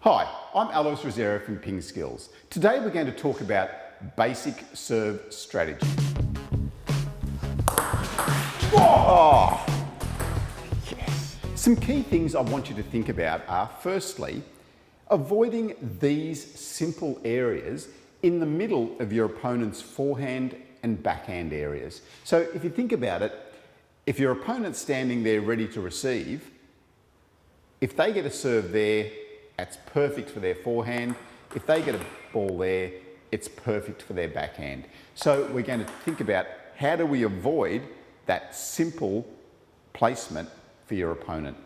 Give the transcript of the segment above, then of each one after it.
Hi, I'm Alois Rosero from PingSkills. Today we're going to talk about basic serve strategy. Oh, yes. Some key things I want you to think about are, firstly, avoiding these simple areas in the middle of your opponent's forehand and backhand areas. So if you think about it, if your opponent's standing there ready to receive, if they get a serve there, that's perfect for their forehand. If they get a ball there, it's perfect for their backhand. So we're going to think about how do we avoid that simple placement for your opponent.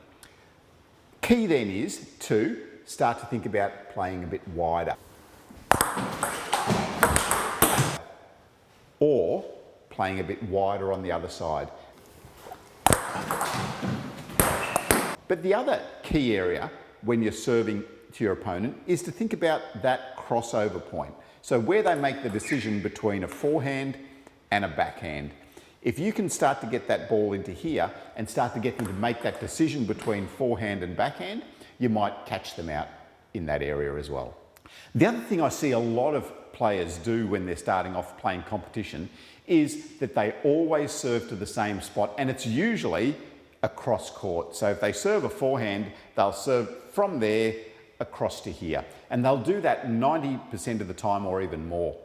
Key then is to start to think about playing a bit wider. Or playing a bit wider on the other side. But the other key area when you're serving to your opponent is to think about that crossover point. So where they make the decision between a forehand and a backhand. If you can start to get that ball into here and start to get them to make that decision between forehand and backhand, you might catch them out in that area as well. The other thing I see a lot of players do when they're starting off playing competition is that they always serve to the same spot, and it's usually across court. So if they serve a forehand, they'll serve from there across to here. And they'll do that 90% of the time or even more.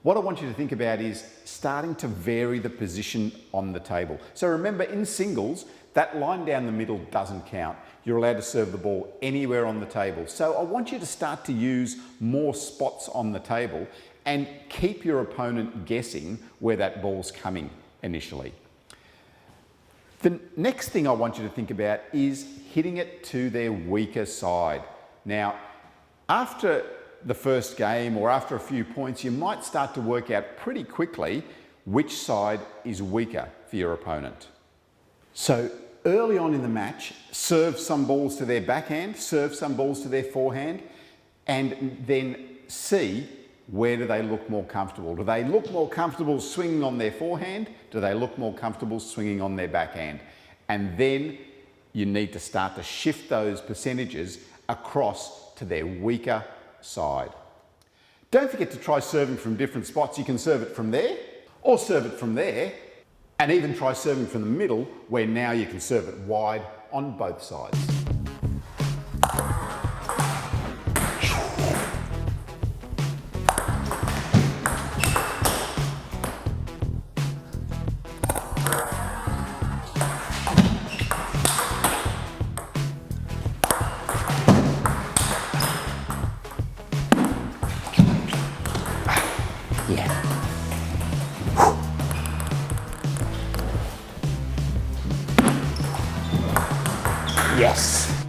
What I want you to think about is starting to vary the position on the table. So remember, in singles, that line down the middle doesn't count. You're allowed to serve the ball anywhere on the table. So I want you to start to use more spots on the table and keep your opponent guessing where that ball's coming initially. The next thing I want you to think about is hitting it to their weaker side. Now, after the first game or after a few points, you might start to work out pretty quickly which side is weaker for your opponent. So early on in the match, serve some balls to their backhand, serve some balls to their forehand, and then see where do they look more comfortable. Do they look more comfortable swinging on their forehand? Do they look more comfortable swinging on their backhand? And then you need to start to shift those percentages across to their weaker side. Don't forget to try serving from different spots. You can serve it from there or serve it from there, and even try serving from the middle, where now you can serve it wide on both sides. Yeah. Yes.